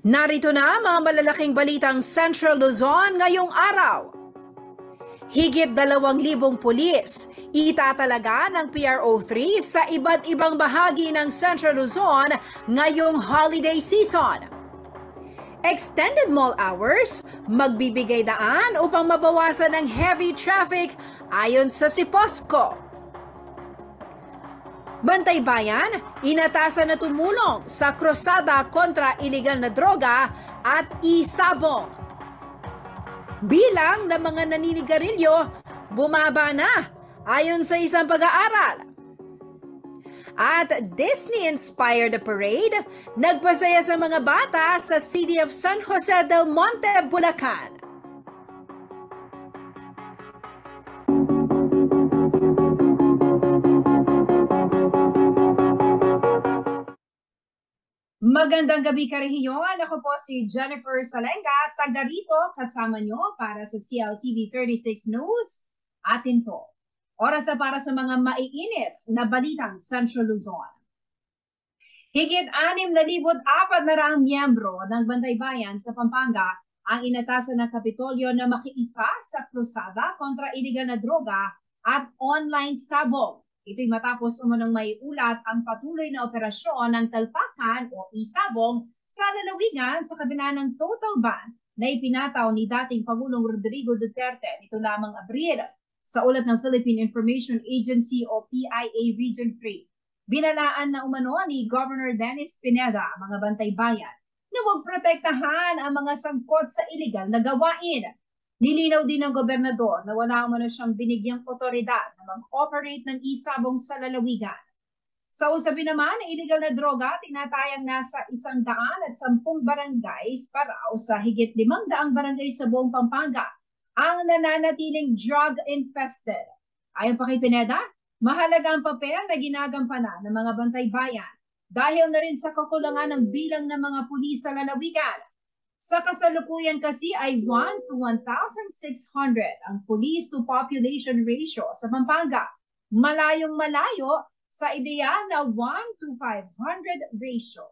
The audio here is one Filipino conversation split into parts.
Narito na mga malalaking balitang Central Luzon ngayong araw. Higit 2,000 pulis itatalaga ng PRO3 sa iba't ibang bahagi ng Central Luzon ngayong holiday season. Extended mall hours, magbibigay daan upang mabawasan ang heavy traffic ayon sa Siposco. Bantay Bayan, inatasan na tumulong sa krusada kontra iligal na droga at isabong. Bilang ng mga naninigarilyo, bumaba na ayon sa isang pag-aaral. At Disney-inspired parade, nagpasaya sa mga bata sa City of San Jose del Monte, Bulacan. Magandang gabi karehiyon. Ako po si Jennifer Salenga, taga rito kasama nyo para sa CLTV 36 News. Atin to. Oras na para sa mga maiinit na balitang Central Luzon. Higit 6,400 miyembro ng Bantay Bayan sa Pampanga ang inatasan ng Kapitolyo na makiisa sa krusada kontra iligal na droga at online sabog. Ito'y matapos umunang may ulat ang patuloy na operasyon ng talpakan o isabong sa lalawigan sa kabila ng total ban na ipinataw ni dating Pangulong Rodrigo Duterte nito lamang Abril. Sa ulat ng Philippine Information Agency o PIA Region 3, binalaan na umano ni Governor Dennis Pineda ang mga Bantay Bayan na huwag protektahan ang mga sangkot sa iligal na gawain. Nilinaw din ng gobernador na wala umano siyang binigyang otoridad na mag-operate ng isabong sa lalawigan. Sa usapin naman ng iligal na droga, tinatayang nasa 110 barangays paraw sa higit 500 barangay sa buong Pampanga ang nananatiling drug-infested. Ayon pa kay Pineda, mahalaga ang papel na ginagampanan ng mga Bantay Bayan dahil na rin sa kakulangan ng bilang ng mga pulis sa lalawigan. Sa kasalukuyan kasi ay 1 to 1,600 ang police to population ratio sa Pampanga. Malayong malayo sa ideal na 1 to 500 ratio.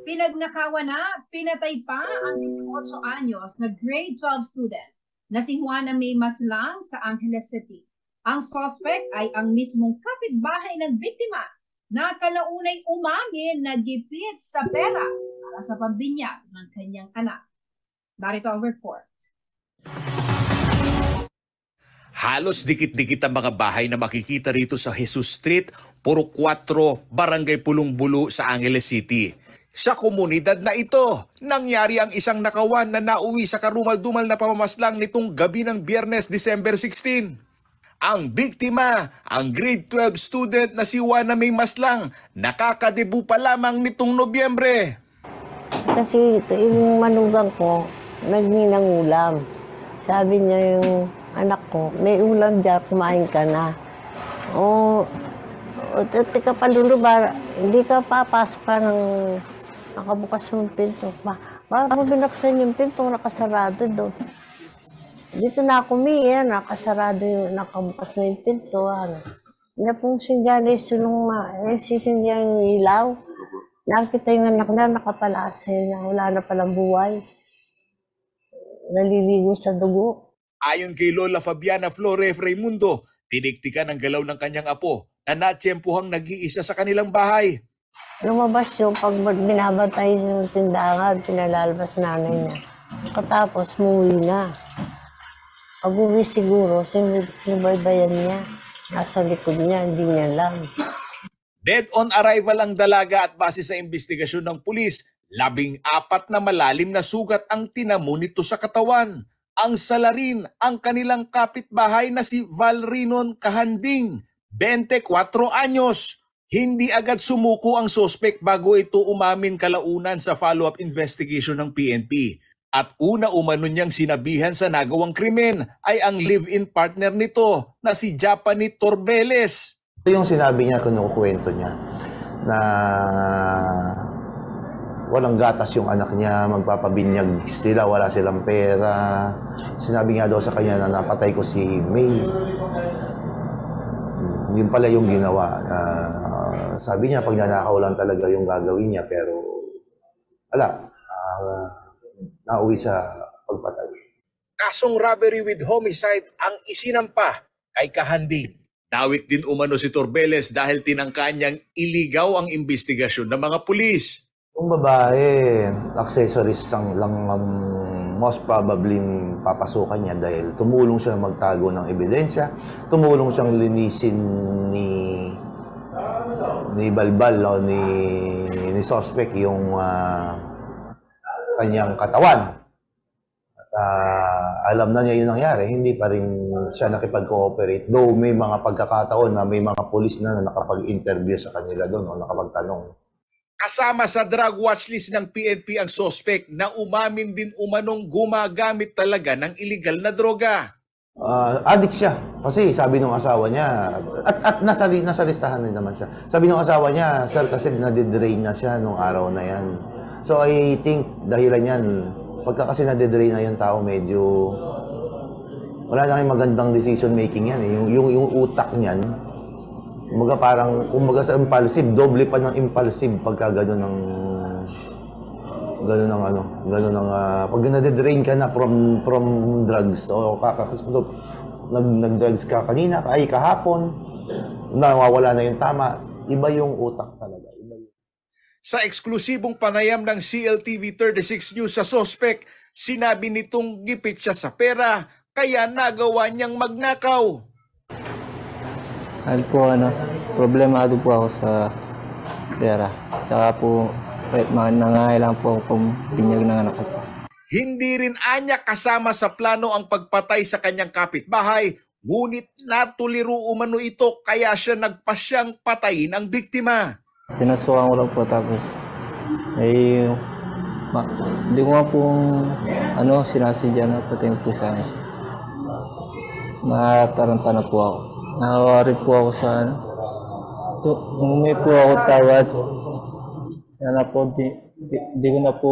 Pinagnakawan na, pinatay pa ang 18 anyos na grade 12 student na si Juana May Maslang sa Angeles City. Ang suspect ay ang mismong kapitbahay ng biktima na kalaunay umamin na gipit sa pera para sa pambinyag ng kanyang anak. Narito ang report. Halos dikit-dikit ang mga bahay na makikita rito sa Jesus Street, Puro 4, Barangay Pulong-Bulu sa Angeles City. Sa komunidad na ito, nangyari ang isang nakawan na nauwi sa karumal-dumal na pamamaslang nitong gabi ng Biyernes, December 16. Ang biktima, ang grade 12 student na si Juana May Maslang, nakakadebu pa lamang nitong Nobyembre. Kasi ito, yung manugang ko, nagninang ulam. Sabi niya yung anak ko, may ulam dyan, kumain ka na. O teka pa dulo ba, hindi ka papasok ka ng nakabukas yung pinto. Bakit mo binaksan yung pinto, nakasarado doon. Dito na ako nakasarado yung, nakabukas na yung pinto. Hindi pong sindyali, sisindyan yung ilaw. Nakita yung anak na, nakapalasay na, wala na palang buhay. Naliligo sa dugo. Ayon kay Lola Fabiana Flores Raimundo, tiniktikan ang galaw ng kanyang apo na natsyempuhang nag-iisa sa kanilang bahay. Lumabas yung pag binabantay yung tindahan, pinalalabas nanay niya. Katapos, muwi na. Pag uwi siguro, sinubaybayan niya. Nasa likod niya, hindi niya alam. Dead on arrival ang dalaga at base sa investigasyon ng pulis, 14 na malalim na sugat ang tinamo nito sa katawan. Ang salarin ang kanilang kapitbahay na si Valrinon Kahanding, 24 anyos. Hindi agad sumuko ang suspect bago ito umamin kalaunan sa follow-up investigation ng PNP. At una umano niyang sinabihan sa nagawang krimen ay ang live-in partner nito na si Japani Torbeles. Ito yung sinabi niya, kinukwento niya, na walang gatas yung anak niya, magpapabinyag sila, wala silang pera. Sinabi nga daw sa kanya na napatay ko si May. Yun pala yung ginawa. Sabi niya, pag nanakaw lang talaga yung gagawin niya, pero wala. Nauwi sa pagpatay. Kasong robbery with homicide ang isinampa kay Kahanding. Nawit din umano si Torbeles dahil tinangka niyang iligaw ang investigasyon ng mga pulis. Yung babae, accessories lang most probably papasukan niya dahil tumulong siya magtago ng ebidensya, tumulong siyang linisin ni Balbal o ni suspect yung kanyang katawan. At alam na niya yung nangyari, hindi pa rin siya nakipag-cooperate. Though may mga pagkakataon na may mga pulis na nakapag-interview sa kanila doon o nakapagtanong. Kasama sa drug watchlist ng PNP ang suspect na umamin din umanong gumagamit talaga ng illegal na droga. Addict siya. Kasi sabi ng asawa niya, at nasa listahan din naman siya. Sabi ng asawa niya, sir, kasi nadidrain na siya nung araw na yan. So I think dahilan yan, pagka kasi nadidrain na yung tao, medyo wala na kayong magandang decision making yan. Yung utak niyan, kumbaga sa impulsive, doble pa ng impulsive pagka gano'n ng pag nade-drain ka na from drugs o nag-drugs ka kanina, kahapon, nawawala na yung tama, iba yung utak talaga. Sa eksklusibong panayam ng CLTV 36 News sa suspect, sinabi nitong gipit siya sa pera kaya nagawa niyang magnakaw. Dahil po problemado po ako sa pera. Tsaka po, nangangailangan po ako binyag ng anak ko. Hindi rin anya kasama sa plano ang pagpatay sa kanyang kapitbahay, ngunit natuliro umano ito kaya siya nagpasyang patayin ang biktima. Pinasukan ko lang po tapos hindi ko nga po sinasadya na patayin po sa akin. Nataranta na po ako. Nakawari po ako sa may po ako tawad. Sana po di ko na po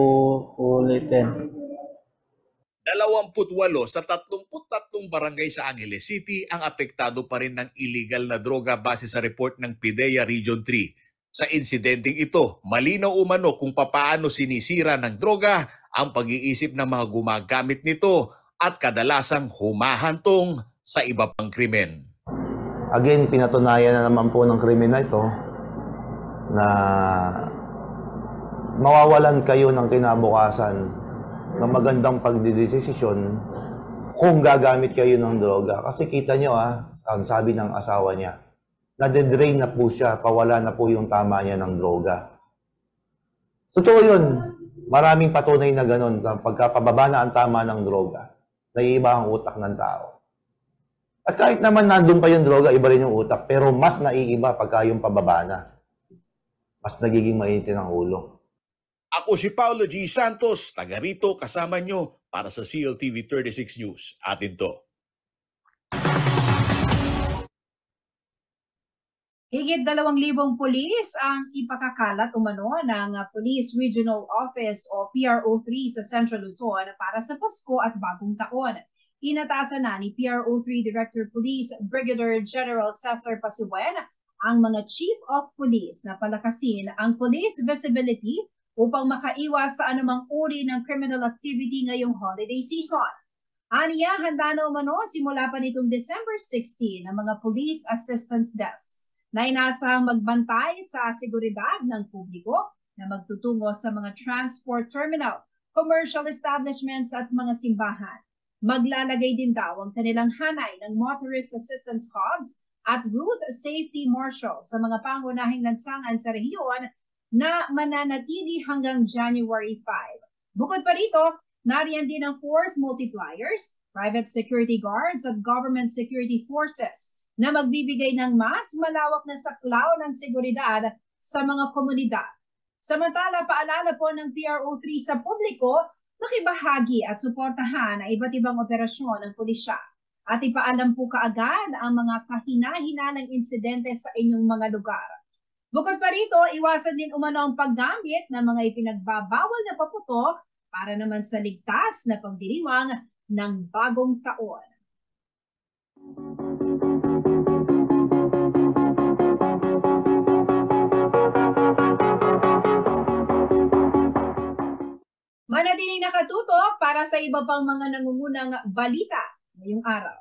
ulitin. 28 sa 33 barangay sa Angeles City ang apektado pa rin ng illegal na droga base sa report ng PIDEA Region 3. Sa insidenteng ito, malinaw umano kung papaano sinisira ng droga ang pag-iisip ng mga gumagamit nito at kadalasang humahantong sa iba pang krimen. Again, pinatunayan na naman po ng krimen na ito na mawawalan kayo ng kinabukasan ng magandang pagdidesisyon kung gagamit kayo ng droga. Kasi kita nyo ang sabi ng asawa niya, nade-drain na po siya, pawala na po yung tama niya ng droga. Totoo yun. Maraming patunay na ganun. Pagkapababa na ang tama ng droga, naiiba ang utak ng tao. At kahit naman nandun pa yung droga, iba rin yung utak. Pero mas naiiba pagka yung pababa na. Mas nagiging mainit ang ulo. Ako si Paulo G. Santos, taga rito kasama nyo para sa CLTV 36 News. Atin to. Higit 2,000 pulis ang ipakakalat umano ng Police Regional Office o PRO3 sa Central Luzon para sa Pasko at Bagong Taon. Inatasan na ni PRO3 Director Police Brigadier General Cesar Pasibuen ang mga Chief of Police na palakasin ang police visibility upang makaiwas sa anumang uri ng criminal activity ngayong holiday season. Aniya, handa na umano simula pa nitong December 16 ang mga police assistance desks na inasahang magbantay sa seguridad ng publiko na magtutungo sa mga transport terminal, commercial establishments at mga simbahan. Maglalagay din daw ang kanilang hanay ng motorist assistance hubs at route safety marshals sa mga pangunahing lansangan sa rehiyon na mananatili hanggang January 5. Bukod pa rito, nariyan din ang force multipliers, private security guards at government security forces na magbibigay ng mas malawak na saklaw ng seguridad sa mga komunidad. Samantala, paalala po ng PRO3 sa publiko na makibahagi at suportahan ang iba't ibang operasyon ng pulisya at ipaalam po kaagad ang mga kahina-hinalang insidente sa inyong mga lugar. Bukod pa rito, iwasan din umano ang paggamit ng mga ipinagbabawal na paputok para naman sa ligtas na pagdiriwang ng bagong taon. Manatiling nakatutok para sa iba pang mga nangungunang balita ngayong araw.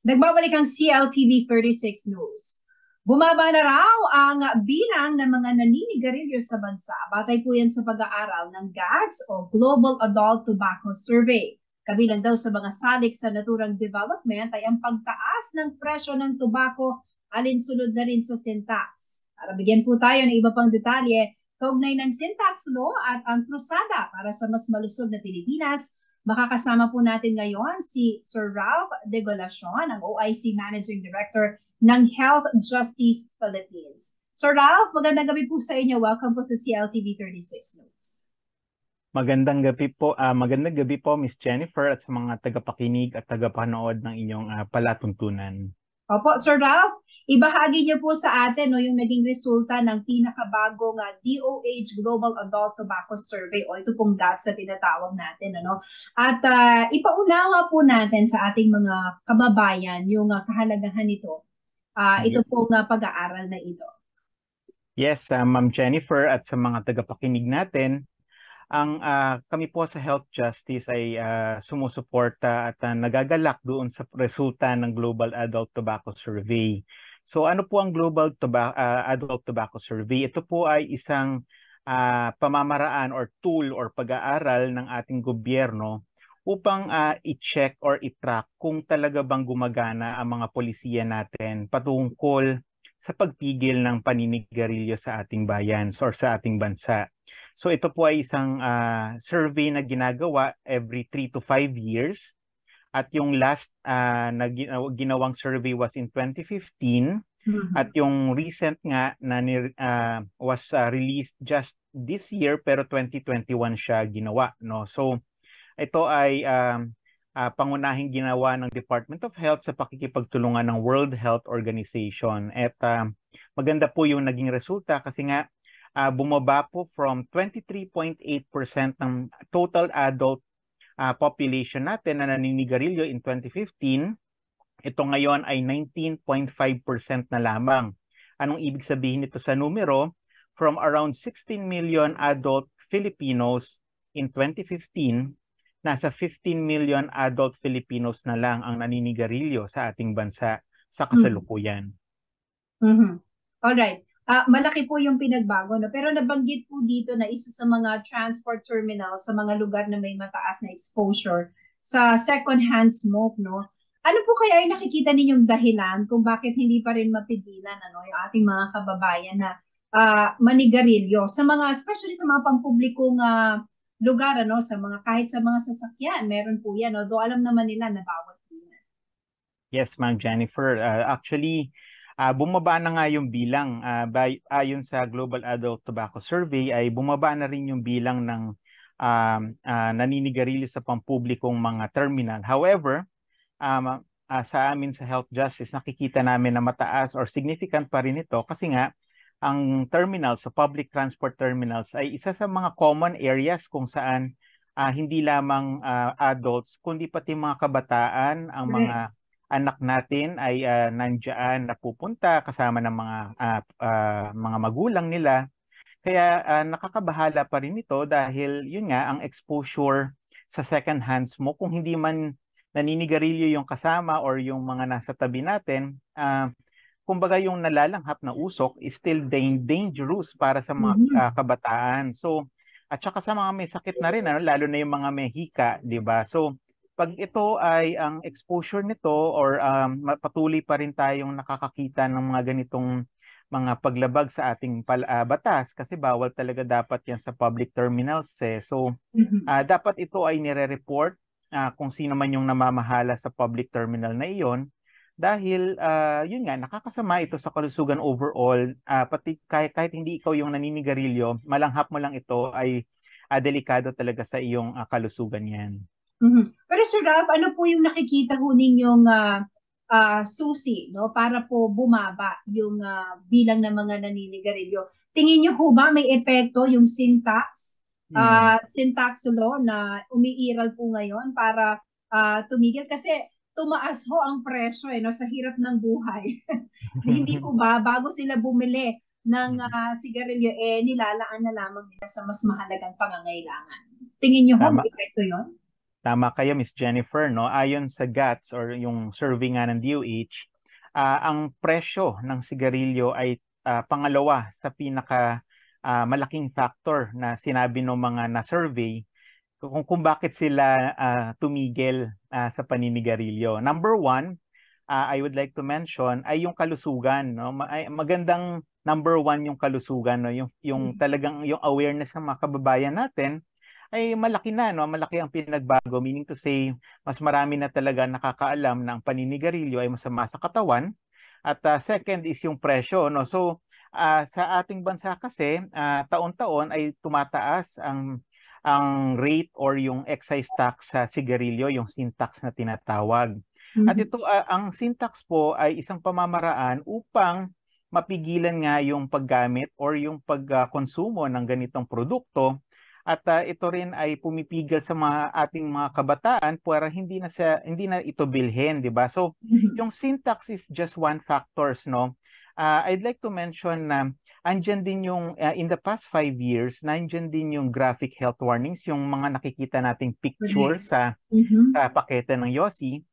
Nagbabalik ang CLTV 36 News. Bumaba na raw ang bilang ng mga naninigarilyo sa bansa. Batay po yan sa pag-aaral ng GATS o Global Adult Tobacco Survey. Kabilang daw sa mga salik sa naturang development ay ang pagtaas ng presyo ng tobacco alinsunod na rin sa sin tax. Para bigyan po tayo ng iba pang detalye, kaugnay ng sin tax law at ang krusada para sa mas malusog na Pilipinas, makakasama po natin ngayon si Sir Ralph De Golacion, ang OIC Managing Director ng Health Justice Philippines. Sir Ralph, magandang gabi po sa inyo. Welcome po sa CLTV 36 News. Magandang gabi po, Miss Jennifer, at sa mga tagapakinig at tagapanood ng inyong palatuntunan. Opo, Sir Ralph, ibahagi niyo po sa atin yung naging resulta ng pinakabagong DOH Global Adult Tobacco Survey o ito pong GATS na tinatawag natin. At ipaunawa po natin sa ating mga kababayan yung kahalagahan nito. Ito pong pag-aaral na ito. Yes, Ma'am Jennifer, at sa mga tagapakinig natin, kami po sa Health Justice ay sumusuporta at nagagalak doon sa resulta ng Global Adult Tobacco Survey. So ano po ang Global Adult Tobacco Survey? Ito po ay isang pamamaraan or tool or pag-aaral ng ating gobyerno upang i-check or i-track kung talaga bang gumagana ang mga polisiya natin patungkol sa pagpigil ng paninigarilyo sa ating bayan or sa ating bansa. So ito po ay isang survey na ginagawa every 3 to 5 years. At yung last na ginawang survey was in 2015. At yung recent nga na was released just this year pero 2021 siya ginawa. No? So ito ay pangunahing ginawa ng Department of Health sa pakikipagtulungan ng World Health Organization. At maganda po yung naging resulta kasi nga bumaba po from 23.8% ng total adult population natin na naninigarilyo in 2015. Ito ngayon ay 19.5% na lamang. Anong ibig sabihin nito sa numero? From around 16 million adult Filipinos in 2015, nasa 15 million adult Filipinos na lang ang naninigarilyo sa ating bansa sa kasalukuyan. Alright. Malaki po yung pinagbago, no? Pero nabanggit po dito na isa sa mga transport terminals sa mga lugar na may mataas na exposure sa second-hand smoke, no? Ano po kaya ay nakikita ninyong dahilan kung bakit hindi pa rin mapigilan yung ating mga kababayan na manigarilyo sa mga, especially sa mga pampublikong lugar, sa mga kahit sa mga sasakyan, meron po yan, no? Do alam naman nila na bawal po yan. Yes, Ma'am Jennifer. Actually, bumaba na nga yung bilang. Ayon sa Global Adult Tobacco Survey ay bumaba na rin yung bilang ng naninigarilyo sa pampublikong mga terminal. However, sa amin sa Health Justice, nakikita namin na mataas or significant pa rin ito kasi nga ang terminals, sa public transport terminals ay isa sa mga common areas kung saan hindi lamang adults kundi pati mga kabataan, ang mga anak natin ay nandiyan napupunta kasama ng mga magulang nila. Kaya nakakabahala pa rin ito dahil yun nga ang exposure sa second hand smoke, kung hindi man naninigarilyo yung kasama or yung mga nasa tabi natin, kumbaga yung nalalanghap na usok is still dangerous para sa mga kabataan. So at saka sa mga may sakit na rin, lalo na yung mga may hika, di ba? So pag ito ay ang exposure nito or patuloy pa rin tayong nakakakita ng mga ganitong mga paglabag sa ating batas kasi bawal talaga dapat yan sa public terminals eh. So dapat ito ay nire-report kung sino man yung namamahala sa public terminal na iyon dahil yun nga nakakasama ito sa kalusugan overall, pati kahit hindi ikaw yung naninigarilyo, malanghap mo lang ito ay delikado talaga sa iyong kalusugan yan. Pero Sir Ralph, ano po yung nakikita ho ninyong susi, no, para po bumaba yung bilang ng mga naninigarilyo? Tingin niyo ho ba may epekto yung syntax law na umiiral po ngayon para tumigil? Kasi tumaas ho ang presyo no, sa hirap ng buhay. Hindi po ba bago sila bumili ng sigarilyo, nilalaan na lamang nila sa mas mahalagang pangangailangan? Tingin niyo ho may epekto yun? Tama kayo, Miss Jennifer, no? Ayon sa GATS or yung survey nga ng DOH, ang presyo ng sigarilyo ay pangalawa sa pinaka malaking factor na sinabi ng mga na-survey kung bakit sila tumigil sa paninigarilyo. Number one, I would like to mention ay yung kalusugan, no? Magandang number one yung kalusugan, no? Yung talagang yung awareness ng mga kababayan natin ay malaki na, no? Malaki ang pinagbago, meaning to say mas marami na talaga nakakaalam na ang paninigarilyo ay masama sa katawan. At second is yung presyo, no? So sa ating bansa kasi taon-taon ay tumataas ang rate or yung excise tax sa sigarilyo, yung sin tax na tinatawag. At ito ang sin tax po ay isang pamamaraan upang mapigilan nga yung paggamit or yung pagkonsumo ng ganitong produkto. At ito rin ay pumipigil sa ating mga kabataan para hindi na ito bilhin, di ba? So yung sin tax is just one factors, no? I'd like to mention na andyan din yung in the past 5 years, nandiyan din yung graphic health warnings, yung mga nakikita nating picture sa pakete ng Yossi.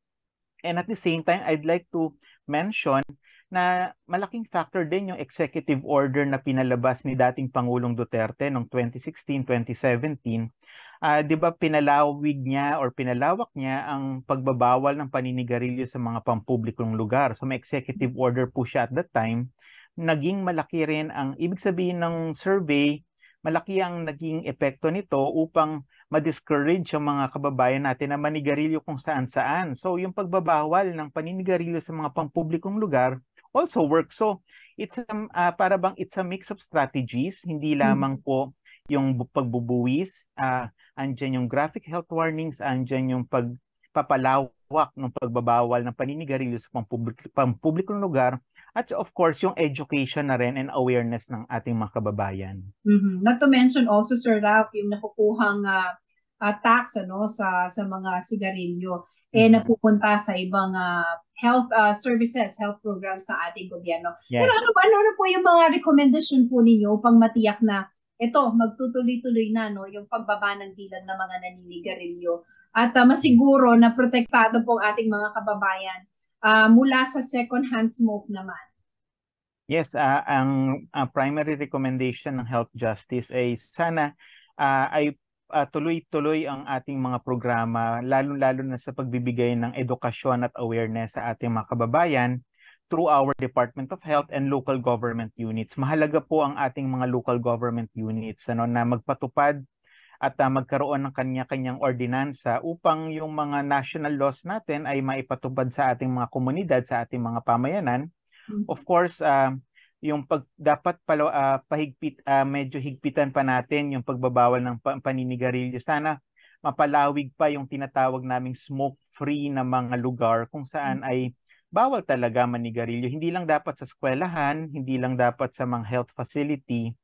And at the same time, I'd like to mention na malaking factor din yung executive order na pinalabas ni dating Pangulong Duterte noong 2016-2017. Di ba pinalawig niya or pinalawak niya ang pagbabawal ng paninigarilyo sa mga pampublikong lugar. So may executive order po siya at that time. Naging malaki rin ang ibig sabihin ng survey, malaki ang naging epekto nito upang ma-discourage ang mga kababayan natin na manigarilyo kung saan-saan. So yung pagbabawal ng paninigarilyo sa mga pampublikong lugar also works. So it's para bang it's a mix of strategies, hindi lamang po yung pagbubuwis, andyan yung graphic health warnings, andyan yung pagpapalawak ng pagbabawal ng paninigarilyo sa pampublikong lugar, at of course yung education na rin and awareness ng ating mga kababayan. Not to mention also, Sir Ralph, yung nakukuhang tax sa mga sigarilyo napupunta sa ibang health services, health programs sa ating gobyerno. Yes. Pero ano po yung mga recommendation po ninyo upang matiyak na ito magtutuloy-tuloy na yung pagbaba ng bilang ng mga naninigarilyo at masiguro na protektado po ang ating mga kababayan mula sa second-hand smoke naman? Yes, ang primary recommendation ng Health Justice ay sana ay tuloy-tuloy ang ating mga programa, lalo-lalo na sa pagbibigay ng edukasyon at awareness sa ating mga kababayan through our Department of Health and local government units. Mahalaga po ang ating mga local government units na magpatupad at magkaroon ng kanya-kanyang ordinansa upang yung mga national laws natin ay maipatupad sa ating mga komunidad, sa ating mga pamayanan. Of course, yung dapat medyo higpitan pa natin yung pagbabawal ng paninigarilyo. Sana mapalawig pa yung tinatawag naming smoke-free na mga lugar kung saan ay bawal talaga manigarilyo. Hindi lang dapat sa eskwelahan, hindi lang dapat sa mga health facility.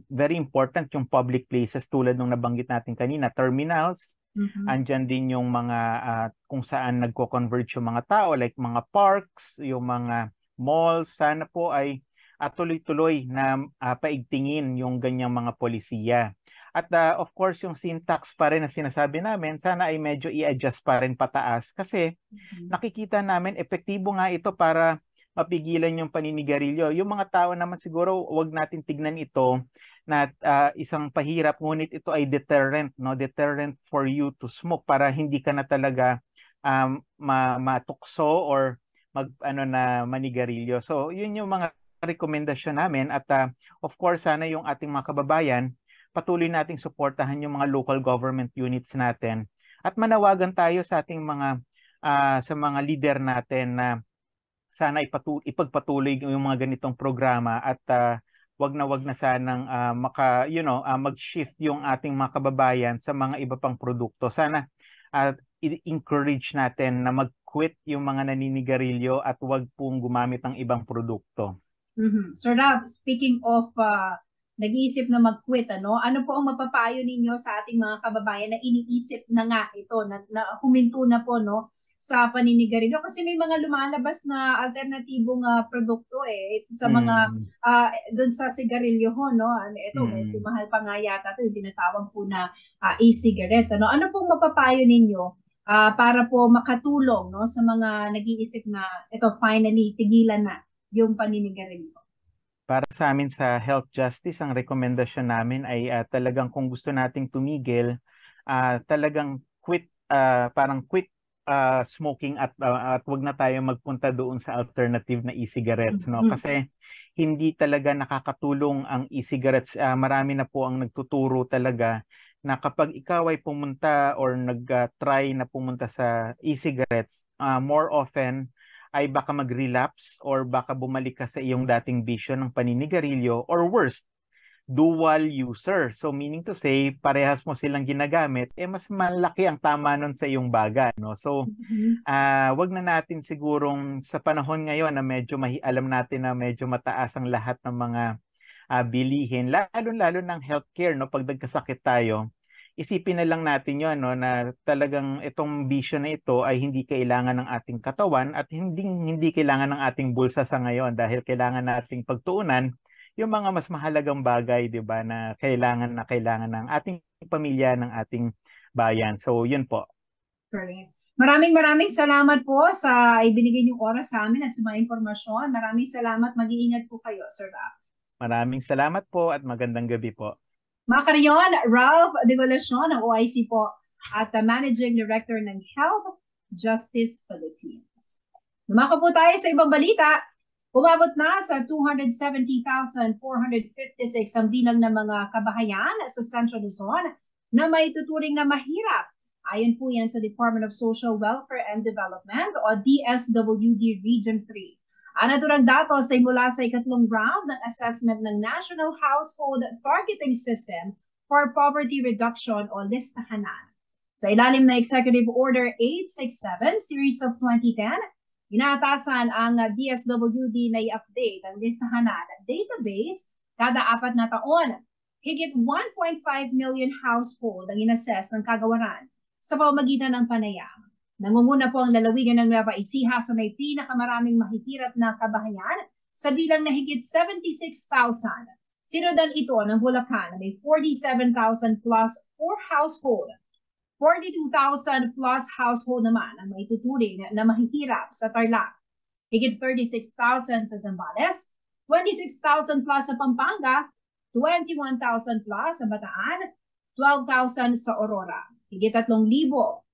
Very important yung public places tulad ng nabanggit natin kanina, terminals. Andyan din yung mga kung saan nagko-converge yung mga tao, like mga parks, yung mga malls. Sana po ay tuloy-tuloy na paigtingin yung ganyang mga polisiya. At of course, yung sin tax pa rin na sinasabi namin, sana ay medyo i-adjust pa rin pataas kasi nakikita namin epektibo nga ito para mapigilan yung paninigarilyo. Yung mga tao naman siguro wag natin tignan ito na isang pahirap, ngunit ito ay deterrent, no? Deterrent for you to smoke para hindi ka na talaga matukso or manigarilyo. So yun yung mga rekomendasyon namin at of course sana yung ating mga kababayan patuloy nating suportahan yung mga local government units natin at manawagan tayo sa ating mga sa mga leader natin na sana ipagpatuloy yung mga ganitong programa at wag na sanang mag-shift yung ating mga kababayan sa mga iba pang produkto. Sana i-encourage natin na mag-quit yung mga naninigarilyo at wag pong gumamit ng ibang produkto. So Rav, speaking of nag-iisip na mag-quit, ano po ang mapapayo ninyo sa ating mga kababayan na iniisip na nga ito, na huminto na po sa paninigarilyo? Kasi may mga lumalabas na alternatibong produkto sa mga doon sa sigarilyo ito medyo mahal pa nga yata ito, yung tinatawag po na e-cigarettes. Ano pong mapapayo ninyo para po makatulong sa mga nag-iisip na ito finally tigilan na yung paninigarilyo? Para sa amin sa Health Justice, ang rekomendasyon namin ay talagang kung gusto nating tumigil, talagang quit smoking at wag na tayo magpunta doon sa alternative na e-cigarettes, kasi hindi talaga nakakatulong ang e-cigarettes. Marami na po ang nagtuturo talaga na kapag ikaw ay pumunta or nag-try na pumunta sa e-cigarettes, more often ay baka mag-relapse or baka bumalik ka sa iyong dating bisyo ng paninigarilyo, or worse, dual user. So meaning to say, parehas mo silang ginagamit, mas malaki ang tama nun sa iyong baga. So wag na natin sigurong sa panahon ngayon na medyo alam natin na medyo mataas ang lahat ng mga bilihin, lalo ng healthcare, pag nagkasakit tayo. Isipin na lang natin yun, na talagang itong bisyo na ito ay hindi kailangan ng ating katawan at hindi kailangan ng ating bulsa sa ngayon, dahil kailangan nating pagtuunan yung mga mas mahalagang bagay, di ba, na kailangan ng ating pamilya, ng ating bayan. So, yun po. Correct. Maraming salamat po sa ibinigay niyong oras sa amin at sa mga impormasyon. Maraming salamat. Mag-iingat po kayo, Sir Rav. Maraming salamat po at magandang gabi po. Mga karyon, Rav Develacion ng OIC po at Managing Director ng Health Justice Philippines. Lumako po tayo sa ibang balita. Umabot na sa 270,456 ang bilang ng mga kabahayan sa Central Luzon na may tuturing na mahirap. Ayon po yan sa Department of Social Welfare and Development o DSWD Region 3. Ang naturang datos ay mula sa ikatlong round ng assessment ng National Household Targeting System for Poverty Reduction o listahanan. Sa ilalim na Executive Order 867 Series of 2010, inaatasan ang DSWD na i-update ang listahanan database kada 4 na taon. Higit 1.5 million household ang inassess ng kagawaran sa pamamagitan ng panayam. Nangunguna po ang lalawigan ng Nueva Ecija sa may pinakamaraming mahihirap na kabahayan sa bilang na higit 76,000. Sinundan ito ng Bulacan na may 47,000 plus per household. 42,000 plus household naman ang may tuturing na mahihirap sa Tarlac. Higit 36,000 sa Zambales, 26,000 plus sa Pampanga, 21,000 plus sa Bataan, 12,000 sa Aurora. Higit 3,000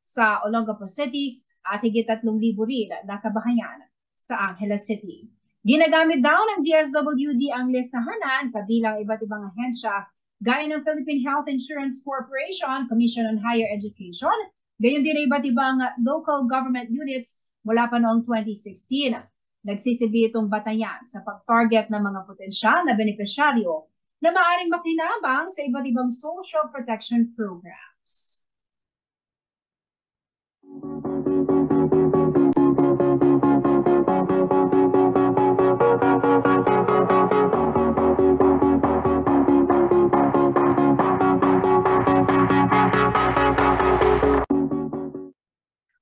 sa Olongapo City at higit 3,000 rin na kabahayan sa Angeles City. Ginagamit daw ng DSWD ang listahanan kabilang iba't ibang ahensya gaya ng Philippine Health Insurance Corporation, Commission on Higher Education, gayon din iba't ibang local government units mula pa noong 2016. Nagsisilbi itong batayan sa pag-target ng mga potensyal na benepisyaryo na maaaring makinabang sa iba't ibang social protection programs.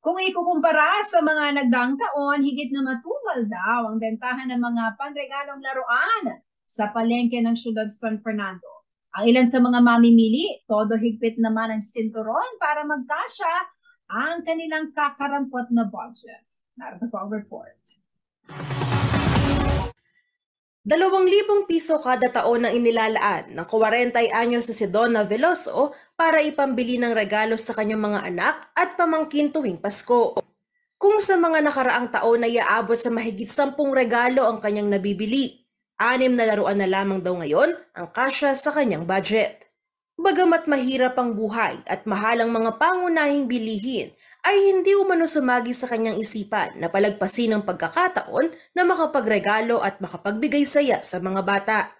Kung ikukumpara sa mga nagdaang taon, higit na matumal daw ang bentahan ng mga panregalong laruan sa palengke ng siyudad San Fernando. Ang ilan sa mga mamimili, todo higpit naman ang sinturon para magkasya ang kanilang kakarampot na budget. Narito po ang report. 2,000 piso kada taon ang inilalaan ng 40 anyos na si Donna Veloso para ipambili ng regalo sa kanyang mga anak at pamangkin tuwing Pasko. Kung sa mga nakaraang taon ay aabot sa mahigit 10 regalo ang kanyang nabibili, 6 na laruan na lamang daw ngayon ang kasya sa kanyang budget. Bagamat mahirap ang buhay at mahal ang mga pangunahing bilihin, ay hindi umano sumagi sa kanyang isipan na palagpasin ang pagkakataon na makapagregalo at makapagbigay saya sa mga bata.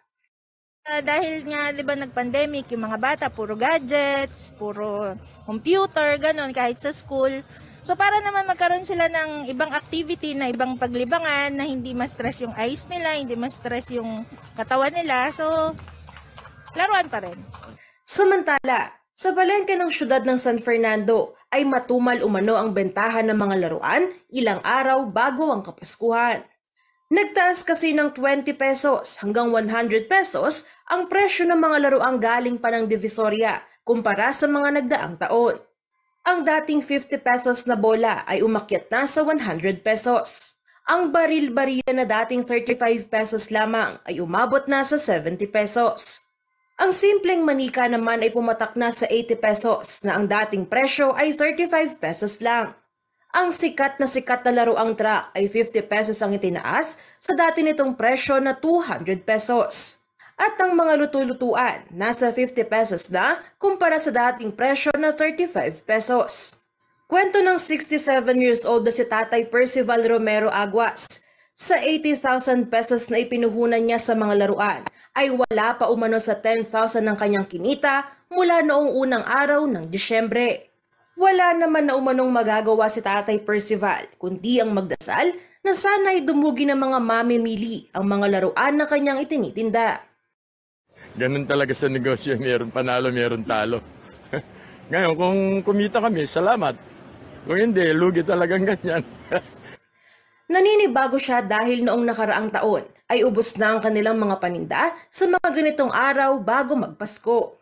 Dahil nga, di ba, nag-pandemic, yung mga bata, puro gadgets, puro computer, ganun, kahit sa school. So, para naman magkaroon sila ng ibang activity na ibang paglibangan na hindi ma-stress yung eyes nila, hindi ma-stress yung katawan nila. So, laruan pa rin. Samantala, sa palengke ng siyudad ng San Fernando ay matumal umano ang bentahan ng mga laruan ilang araw bago ang Kapaskuhan. Nagtaas kasi ng 20 pesos hanggang 100 pesos ang presyo ng mga laruang galing pa ng Divisoria kumpara sa mga nagdaang taon. Ang dating 50 pesos na bola ay umakyat na sa 100 pesos. Ang baril-barila na dating 35 pesos lamang ay umabot na sa 70 pesos. Ang simpleng manika naman ay pumatak na sa 80 pesos na ang dating presyo ay 35 pesos lang. Ang sikat na laruang truck ay 50 pesos ang itinaas sa dati nitong presyo na 200 pesos. At ang mga luto-lutuan nasa 50 pesos na kumpara sa dating presyo na 35 pesos. Kwento ng 67 years old na si Tatay Percival Romero Aguas. Sa 80,000 pesos na ipinuhunan niya sa mga laruan ay wala pa umano sa 10,000 ng kanyang kinita mula noong unang araw ng Disyembre. Wala naman na umanong magagawa si Tatay Percival kundi ang magdasal na sana'y dumugi ng mga mamimili ang mga laruan na kanyang itinitinda. Ganun talaga sa negosyo, meron panalo, meron talo. Ngayon, kung kumita kami, salamat. Kung hindi, lugi talagang ganyan. Naninibago siya dahil noong nakaraang taon ay ubos na ang kanilang mga paninda sa mga ganitong araw bago magpasko.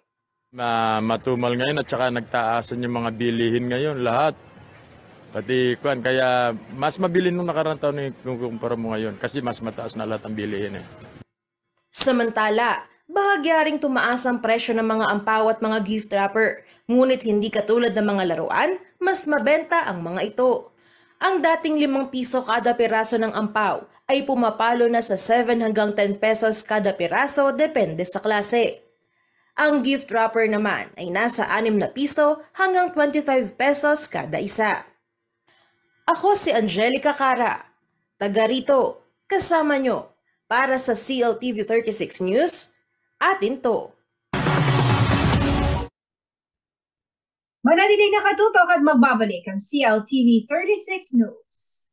Matumal ngayon at saka nagtaasan yung mga bilihin ngayon, lahat. Pati kuan, kaya mas mabili nung nakaraang taon kung kumpara mo ngayon kasi mas mataas na lahat ang bilihin. Samantala, bahagya ring tumaas ang presyo ng mga ampaw at mga gift wrapper, ngunit hindi katulad ng mga laruan, mas mabenta ang mga ito. Ang dating 5 piso kada piraso ng ampaw ay pumapalo na sa 7 hanggang 10 pesos kada piraso depende sa klase. Ang gift wrapper naman ay nasa 6 na piso hanggang 25 pesos kada isa. Ako si Angelica Cara, taga rito, kasama nyo para sa CLTV 36 News, atin to. Manatiling nakatutok at magbabalik ang CLTV 36 News.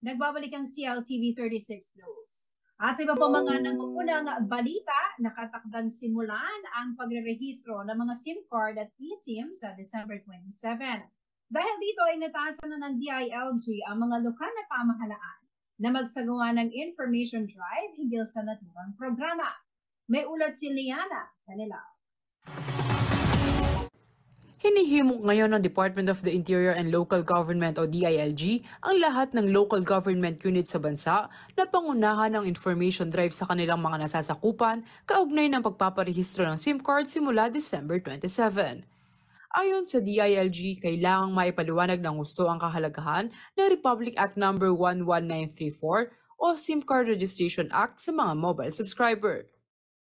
Nagbabalik ang CLTV 36 News. At sa iba pa mga nangungunang balita, nakatakdang simulan ang pagrerehistro ng mga SIM card at eSIM sa December 27. Dahil dito ay nataasan na ng DILG ang mga lokal na pamahalaan na magsagawa ng information drive hinggil sa naturang programa. May ulat si Liana Canilao. Hinihimok ngayon ng Department of the Interior and Local Government o DILG ang lahat ng local government unit sa bansa na pangunahan ng information drive sa kanilang mga nasasakupan kaugnay ng pagpaparehistro ng SIM card simula December 27. Ayon sa DILG, kailangang maipaliwanag ng husto ang kahalagahan ng Republic Act No. 11934 o SIM Card Registration Act sa mga mobile subscriber.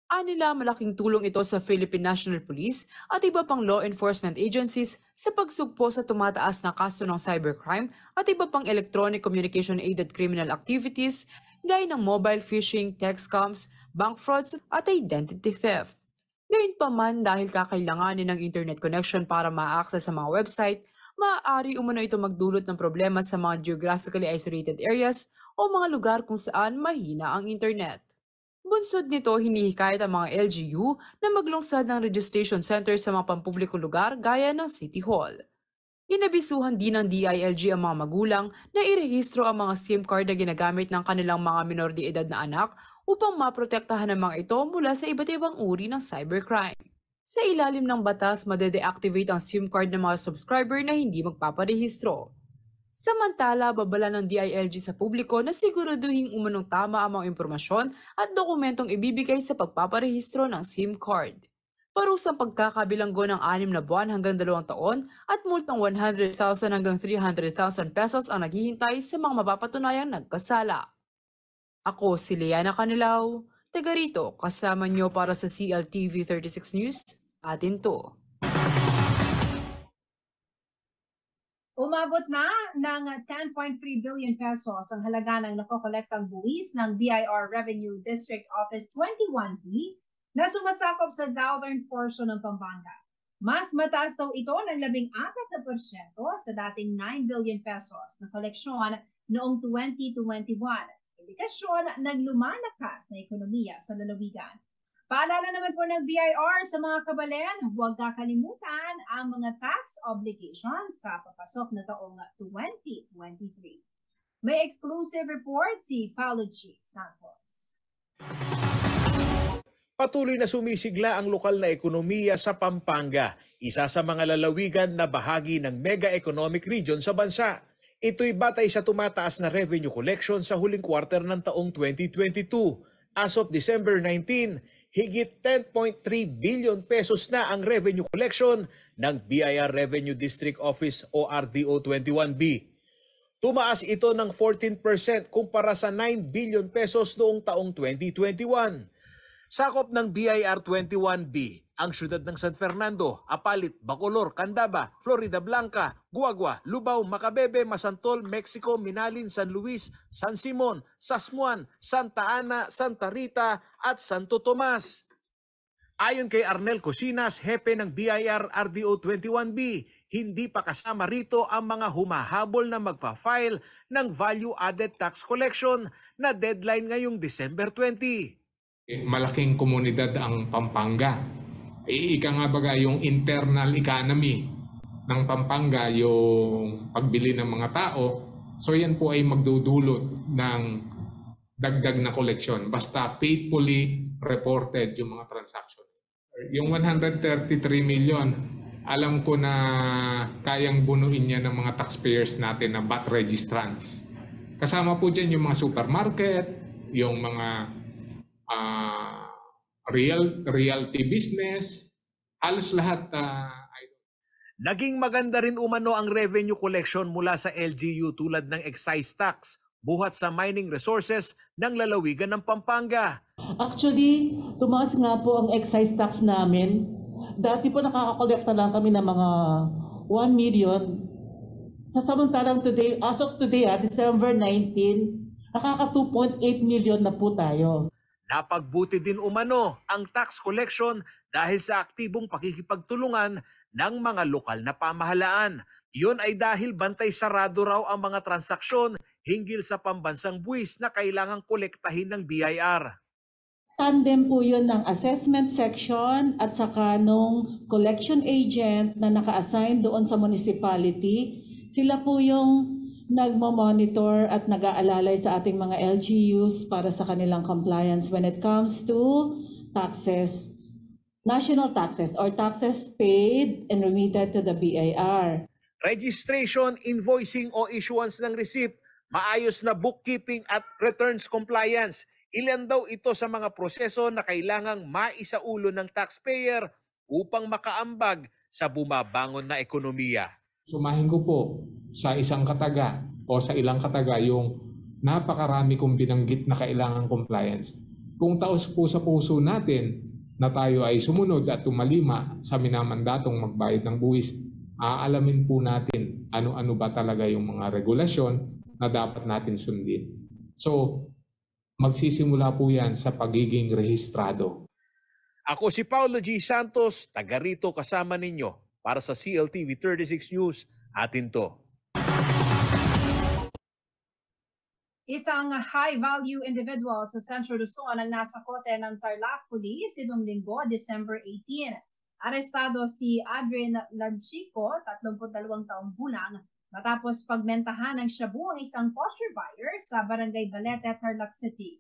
Anila malaking tulong ito sa Philippine National Police at iba pang law enforcement agencies sa pagsugpo sa tumataas na kaso ng cybercrime at iba pang electronic communication-aided criminal activities gaya ng mobile phishing, text scams, bank frauds at identity theft. Gayunpaman, dahil kakailanganin ng internet connection para ma-access sa mga website, maaari umano ito magdulot ng problema sa mga geographically isolated areas o mga lugar kung saan mahina ang internet. Bunsod nito, hinihikayat ang mga LGU na maglungsad ng registration center sa mga pampublikong lugar gaya ng City Hall. Inabisuhan din ng DILG ang mga magulang na irehistro ang mga SIM card na ginagamit ng kanilang mga minor de edad na anak upang maprotektahan ang mga ito mula sa iba't ibang uri ng cybercrime. Sa ilalim ng batas, made-deactivate ang SIM card ng mga subscriber na hindi magpaparehistro. Samantala, babala ng DILG sa publiko na siguraduhin umanong tama ang mga impormasyon at dokumentong ibibigay sa pagpaparehistro ng SIM card. Parusang pagkakabilanggo ng 6 na buwan hanggang 2 taon at multang 100,000 hanggang 300,000 pesos ang naghihintay sa mga mapapatunayang nagkasala. Ako si Liana Canilao, taga rito, kasama nyo para sa CLTV 36 News, atin to. Umabot na ng 10.3 billion pesos ang halaga ng nakokolektang buwis ng BIR Revenue District Office 21B na sumasakop sa southern portion ng Pampanga. Mas mataas daw ito ng 14% sa dating 9 billion pesos na koleksyon noong 2021. Indikasyon ng lumalakas na ekonomiya sa lalawigan. Paalala naman po ng BIR sa mga kabalen, huwag kakalimutan ang mga tax obligations sa papasok na taong 2023. May exclusive report si Paulo G. Santos. Patuloy na sumisigla ang lokal na ekonomiya sa Pampanga, isa sa mga lalawigan na bahagi ng mega economic region sa bansa. Ito'y batay sa tumataas na revenue collection sa huling quarter ng taong 2022. As of December 19, higit 10.3 billion pesos na ang revenue collection ng BIR Revenue District Office o RDO 21B. Tumaas ito ng 14% kumpara sa 9 billion pesos noong taong 2021. Sakop ng BIR 21B ang siyudad ng San Fernando, Apalit, Bacolor, Candaba, Florida Blanca, Guagua, Lubao, Macabebe, Masantol, Mexico, Minalin, San Luis, San Simon, Sasmuan, Santa Ana, Santa Rita at Santo Tomas. Ayon kay Arnel Cosinas, hepe ng BIR RDO 21B, hindi pa kasama rito ang mga humahabol na magpa-file ng value-added tax collection na deadline ngayong December 20. Malaking komunidad ang Pampanga. Ika nga baga yung internal economy ng Pampanga, yung pagbili ng mga tao. So yan po ay magdudulot ng dagdag na collection. Basta faithfully reported yung mga transaction. Yung 133 million, alam ko na kayang bunuin niya ng mga taxpayers natin na VAT registrants. Kasama po dyan yung mga supermarket, yung mga realty business, halos lahat. Naging maganda rin umano ang revenue collection mula sa LGU tulad ng excise tax, buhat sa mining resources ng lalawigan ng Pampanga. Actually, tumaas nga po ang excise tax namin. Dati po nakakakolekta lang kami ng mga 1 million. Sa samantalang today, as of today, December 19, nakaka 2.8 million na po tayo. Napagbuti din umano ang tax collection dahil sa aktibong pakikipagtulungan ng mga lokal na pamahalaan. Iyon ay dahil bantay sarado raw ang mga transaksyon hinggil sa pambansang buwis na kailangang kolektahin ng BIR. Tandem po yun ng assessment section at saka nung collection agent na naka-assign doon sa municipality. Sila po yung nagmo-monitor at nag-aalalay sa ating mga LGUs para sa kanilang compliance when it comes to taxes, national taxes or taxes paid and remitted to the BIR. Registration, invoicing o issuance ng receipt, maayos na bookkeeping at returns compliance. Ilan daw ito sa mga proseso na kailangang maisaulo ng taxpayer upang makaambag sa bumabangon na ekonomiya. Sumahin ko po sa isang kataga o sa ilang kataga yung napakarami kong binanggit na kailangan compliance. Kung taos po sa puso natin na tayo ay sumunod at tumalima sa minamandatong magbayad ng buwis, aalamin po natin ano-ano ba talaga yung mga regulasyon na dapat natin sundin. So, magsisimula po yan sa pagiging rehistrado. Ako si Paulo G. Santos, taga rito kasama ninyo para sa CLTV 36 News. Atin to. Isang high-value individual sa Centro Luzon ang nasa kote ng Tarlac Police itong linggo, December 18. Arestado si Adrian Lanchico, 32 taong gulang, matapos pagmentahan ng shabu ang isang kosher buyer sa Barangay Balete, Tarlac City.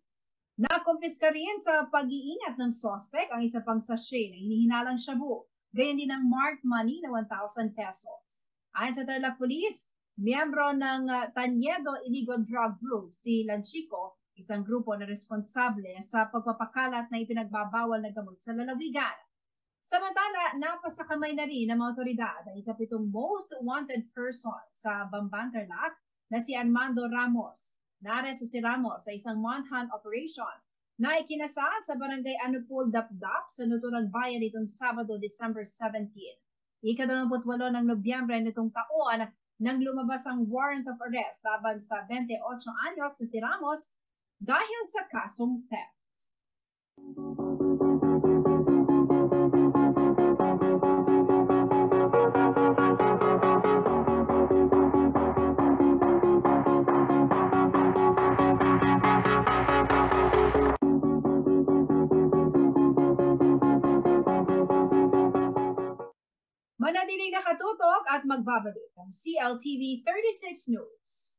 Nakumpiska rin sa pag-iingat ng suspect ang isa pang sachet na hinihinalang shabu, gayon din ang marked money na 1,000 pesos. Ayon sa Tarlac Police, miyembro ng Tanyedo Illegal Drug Group si Lanchico, isang grupo na responsable sa pagpapakalat na ipinagbabawal na gamot sa lalawigan. Samantala, napasakamay na rin ng mga otoridad ang ikapitong most wanted person sa Bamban, Tarlac na si Armando Ramos. Naaresto si Ramos sa isang manhunt operation na ikinasa sa Barangay Anupul, Dapdap sa naturang bayan nitong Sabado, December 17. Ika-28 ng Nobyembre nitong taon nang lumabas ang warrant of arrest laban sa 28 anyos na si Ramos dahil sa kasong theft. Manatiling nakatutok at magbabalik ang CLTV 36 News.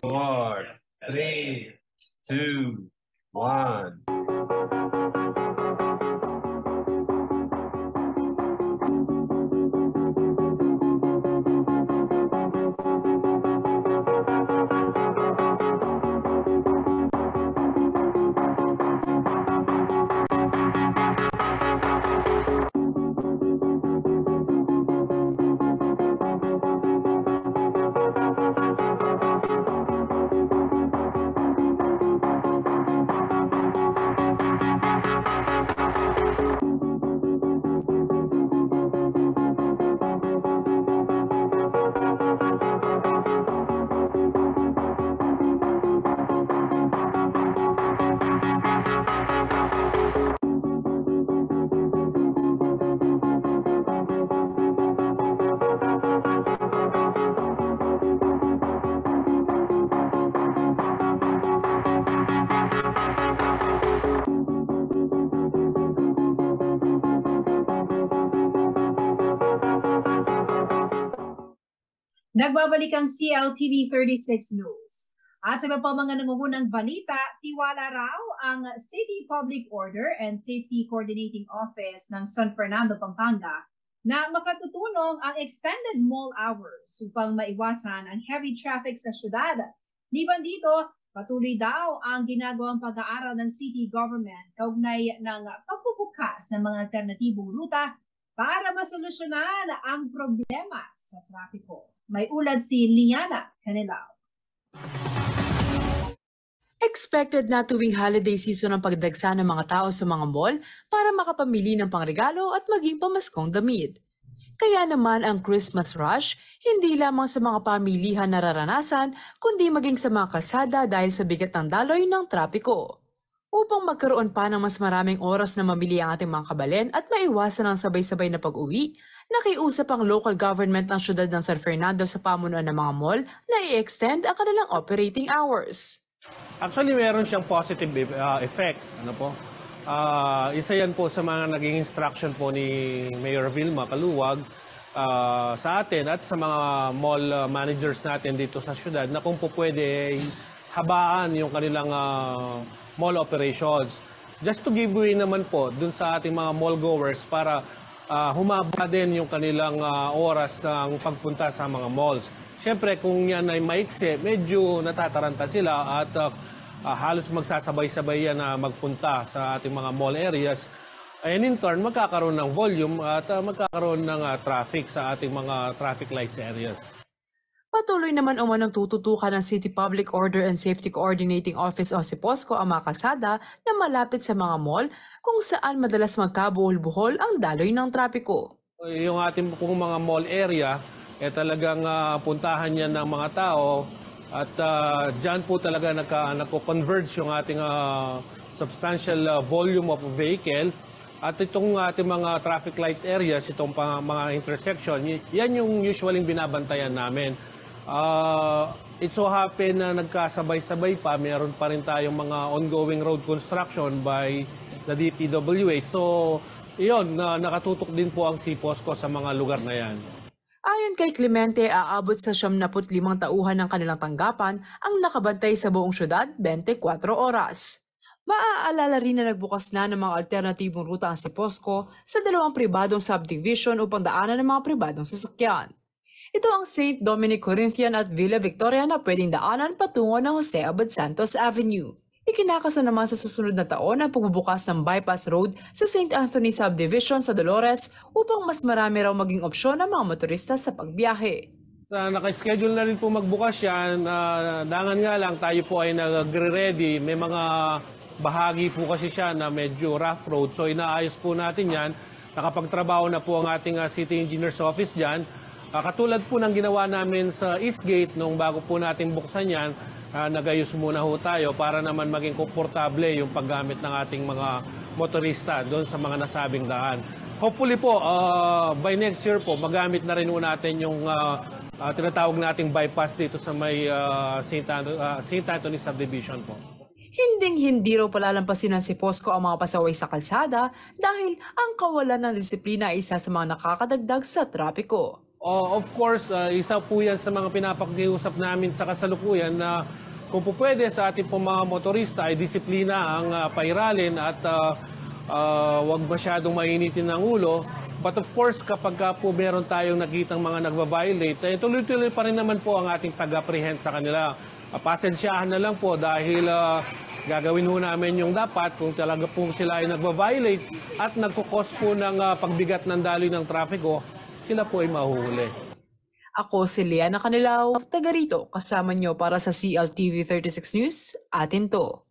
Four, 3, 2, 1. Nagbabalik ang CLTV 36 News. At sa iba pa mga nangungunang balita, tiwala raw ang City Public Order and Safety Coordinating Office ng San Fernando, Pampanga na makatutulong ang extended mall hours upang maiwasan ang heavy traffic sa syudad. Liban dito, patuloy daw ang ginagawang pag-aaral ng city government kaugnay ng pagbubukas ng mga alternatibong ruta para masolusyonan ang problema sa trapiko. May ulad si Liana Canelao. Expected na tuwing holiday season ang pagdagsa ng mga tao sa mga mall para makapamili ng pangregalo at maging pamaskong damit. Kaya naman ang Christmas rush, hindi lamang sa mga pamilihan nararanasan, kundi maging sa mga kalsada dahil sa bigat ng daloy ng trapiko. Upang magkaroon pa ng mas maraming oras na mamili ang ating mga kabalen at maiwasan ang sabay-sabay na pag-uwi, nakiusap ang local government ng syudad ng San Fernando sa pamunuan ng mga mall na i-extend ang kanilang operating hours. Actually, meron siyang positive effect. Ano po? Isa yan po sa mga naging instruction po ni Mayor Vilma Kaluwag sa atin at sa mga mall managers natin dito sa syudad na kung po pwede habaan yung kanilang mall operations. Just to give way naman po dun sa ating mga mall goers para humaba din yung kanilang oras ng pagpunta sa mga malls. Siyempre, kung yan ay maiksi, medyo natataranta sila at halos magsasabay-sabay yan na magpunta sa ating mga mall areas. And in turn, magkakaroon ng volume at magkakaroon ng traffic sa ating mga traffic lights areas. Patuloy naman umanong tututukan ng City Public Order and Safety Coordinating Office o si POSCO ang mga kalsada na malapit sa mga mall kung saan madalas magkabuhol-buhol ang daloy ng trapiko. Yung ating pong mga mall area, talagang puntahan yan ng mga tao at dyan po talaga nagko-converge yung ating substantial volume of vehicle. At itong ating mga traffic light areas, itong mga intersection, yan yung usually binabantayan namin. It so happen na nagkasabay-sabay pa, meron pa rin tayong mga ongoing road construction by the DPWH. So, iyon, nakatutok din po ang POSCO sa mga lugar na yan. Ayon kay Clemente, aabot sa 75 tauhan ng kanilang tanggapan ang nakabantay sa buong syudad 24 oras. Maaalala rin na nagbukas na ng mga alternatibong ruta ang POSCO sa dalawang pribadong subdivision upang daanan ng mga pribadong sasakyan. Ito ang St. Dominic Corinthian at Villa Victoria na pwedeng daanan patungo ng Jose Abad Santos Avenue. Ikinakasa naman sa susunod na taon ang pagbubukas ng bypass road sa St. Anthony Subdivision sa Dolores upang mas marami raw maging opsyon ng mga motorista sa pagbiyahe. Naka-schedule na rin po magbukas yan. Dangan nga lang tayo po ay nagre-ready. May mga bahagi po kasi siya na medyo rough road. So inaayos po natin yan. Nakapagtrabaho na po ang ating City Engineer's Office dyan. Katulad po ng ginawa namin sa Eastgate nung bago po natin buksan yan, nagayos muna ho tayo para naman maging komportable yung paggamit ng ating mga motorista doon sa mga nasabing daan. Hopefully po, by next year po, magamit na rin po natin yung tinatawag nating bypass dito sa may St. Anthony Subdivision po. Hinding-hindi raw palalampasin ng POSCO ang mga pasaway sa kalsada dahil ang kawalan ng disiplina ay isa sa mga nakakadagdag sa trapiko. Of course, isa po yan sa mga pinapakiusap namin sa kasalukuyan na kung po pwede sa ating pong mga motorista ay disiplina ang pairalin at wag masyadong mainitin ng ulo. But of course, kapag po meron tayong nakitang mga nagbabiolate, tuloy-tuloy pa rin naman po ang ating pag-apprehend sa kanila. Pasensyahan na lang po dahil gagawin ho namin yung dapat kung talaga po sila ay nagbabiolate at nagkukos po ng pagbigat ng daloy ng trapiko, sila po ay mahuhuli. Ako si Liana Canilaw, taga rito, kasama nyo para sa CLTV 36 News, atin to.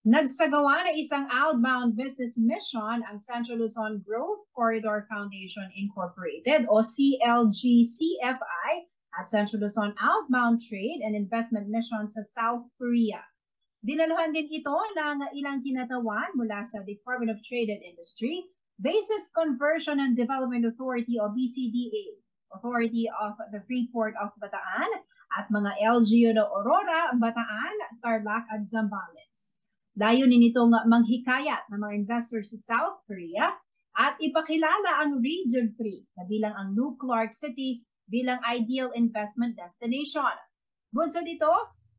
Nagsagawa na isang outbound business mission ang Central Luzon Growth Corridor Foundation Incorporated o CLG-CFI at Central Luzon Outbound Trade and Investment Mission sa South Korea. Dinaluhan din ito ng ilang kinatawan mula sa Department of Trade and Industry, Basis Conversion and Development Authority o BCDA, Authority of the Freeport of Bataan, at mga LGU na Aurora, Bataan, Tarlac at Zambales. Layunin nitong manghikayat ng mga investors sa South Korea at ipakilala ang Region 3 na bilang ang New Clark City bilang ideal investment destination. Bunso dito,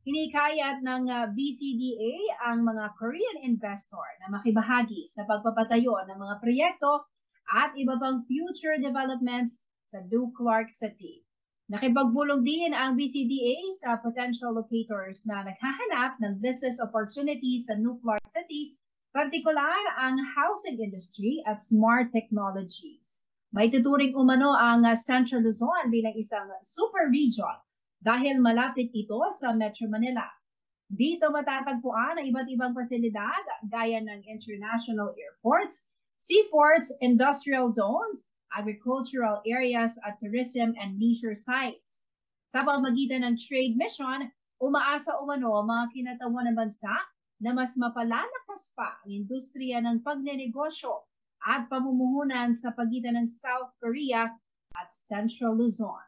hinikayat ng BCDA ang mga Korean investor na makibahagi sa pagpapatayo ng mga proyekto at iba pang future developments sa New Clark City. Nakipagbulong din ang BCDA sa potential locators na naghahanap ng business opportunities sa New Clark City, partikular ang housing industry at smart technologies. May tuturing umano ang Central Luzon bilang isang super region dahil malapit ito sa Metro Manila. Dito matatagpuan ang iba't ibang pasilidad gaya ng international airports, seaports, industrial zones, agricultural areas at tourism and leisure sites. Sa pamamagitan ng trade mission, umaasa umano ang mga kinatawan ng bansa na mas mapalalakas pa ang industriya ng pagnenegosyo at pamumuhunan sa pagitan ng South Korea at Central Luzon.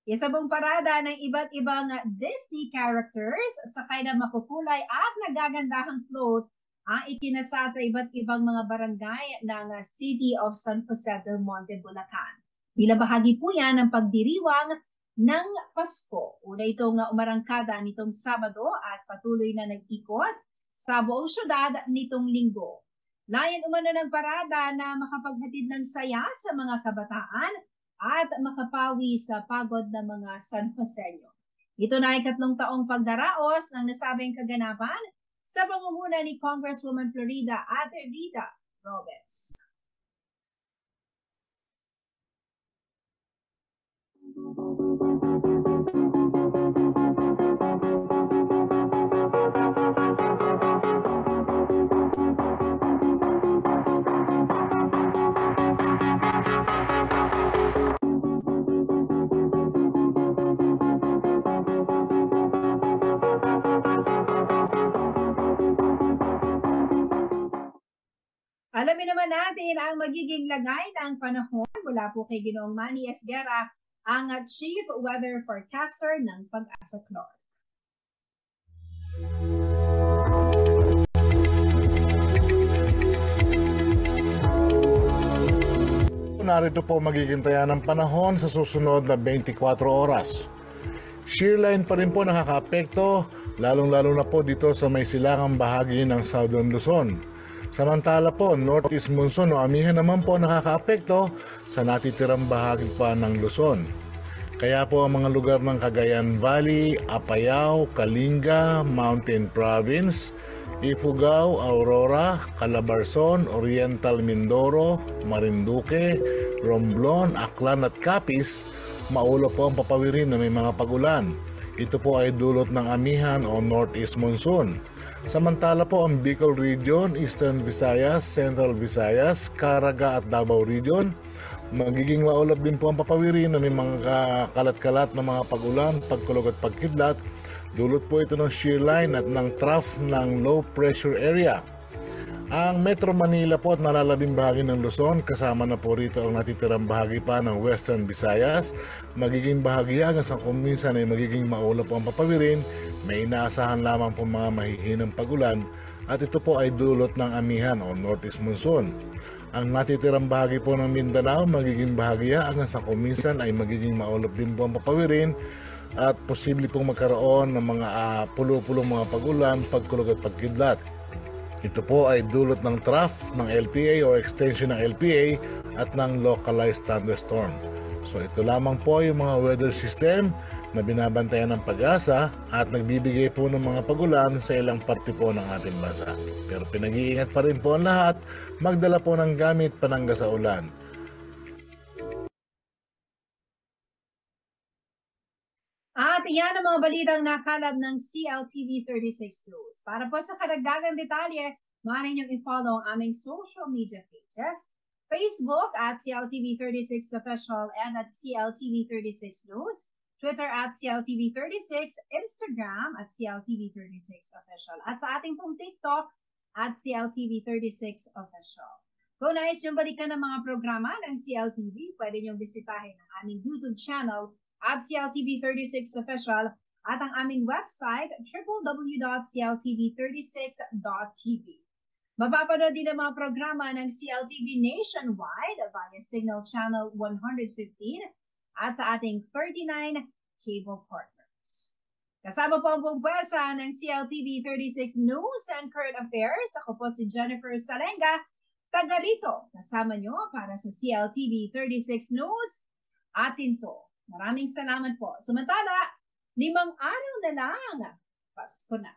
Isa pong parada ng iba't ibang Disney characters sakay na makukulay at nagagandahang float ang ikinasa sa iba't ibang mga barangay ng City of San Jose del Monte, Bulacan. Bilang bahagi po yan ng pagdiriwang ng Pasko. Una itong umarangkada nitong Sabado at patuloy na nag-ikot sa buong syudad nitong Linggo. Layan umano ng parada na makapaghatid ng saya sa mga kabataan at makapawi sa pagod ng mga San Joseño. Ito na ay 3 taong pagdaraos ng nasabing kaganapan sa pangunguna ni Congresswoman Florida Ate Rita Robes. Alamin naman natin ang magiging lagay ng panahon mula po kay Ginoong Manny Esguerra, ang Chief Weather Forecaster ng Pag-asa Clark. Narito po magiging taya ng panahon sa susunod na 24 oras. Shearline pa rin po nakakaapekto, lalong-lalo na po dito sa may silangang bahagi ng Southern Luzon. Samantala po, Northeast Monsoon o amihan naman po nakakaapekto sa natitirang bahagi pa ng Luzon. Kaya po ang mga lugar ng Cagayan Valley, Apayao, Kalinga, Mountain Province, Ifugao, Aurora, Calabarzon, Oriental Mindoro, Marinduque, Romblon, Aklan at Capiz, maulo po ang papawirin na may mga pagulan. Ito po ay dulot ng amihan o Northeast Monsoon. Samantala po ang Bicol Region, Eastern Visayas, Central Visayas, Caraga at Davao Region, magiging maulap din po ang papawirin na may mga kalat-kalat na mga pagulan, pagkulog at pagkidlat. Dulot po ito ng shear line at ng trough ng low pressure area. Ang Metro Manila po at nalalabing bahagi ng Luzon, kasama na po rito ang natitirang bahagi pa ng Western Visayas, magiging bahagi hanggang sa kuminsan ay magiging maulap ang papawirin, may inaasahan lamang po mga mahihinang pagulan at ito po ay dulot ng amihan o Northeast Monsoon. Ang natitirang bahagi po ng Mindanao, magiging bahagya hanggang sa kuminsan ay magiging maulap din po ang papawirin at posible pong magkaroon ng mga pulo-pulong mga pagulan, pagkulog at pagkidlat. Ito po ay dulot ng trough ng LPA o extension ng LPA at ng localized thunderstorm. So ito lamang po yung mga weather system na binabantayan ng Pag-asa at nagbibigay po ng mga pagulan sa ilang parte po ng ating bansa. Pero pinag-iingat pa rin po ang lahat, magdala po ng gamit panangga sa ulan. At iyan ang mga balitang nakalap ng CLTV 36 News. Para po sa karagdagang detalye, maaari niyong i-follow ang aming social media pages, Facebook at CLTV 36 Official and at CLTV 36 News, Twitter at CLTV 36, Instagram at CLTV 36 Official, at sa ating pong TikTok at CLTV 36 Official. Kung nais niyong balikan ng mga programa ng CLTV, pwede niyong bisitahin ang aming YouTube channel at CLTV 36 Official at ang aming website www.cltv36.tv. Mapapanood din ang mga programa ng CLTV nationwide via Signal Channel 115 at sa ating 39 cable partners. Kasama po ang buong pwersa ng CLTV 36 News and Current Affairs. Ako po si Jennifer Salenga, taga rito. Kasama nyo para sa CLTV 36 News. Atin to. Maraming salamat po. Samantala, 5 araw na lang, Pasko na.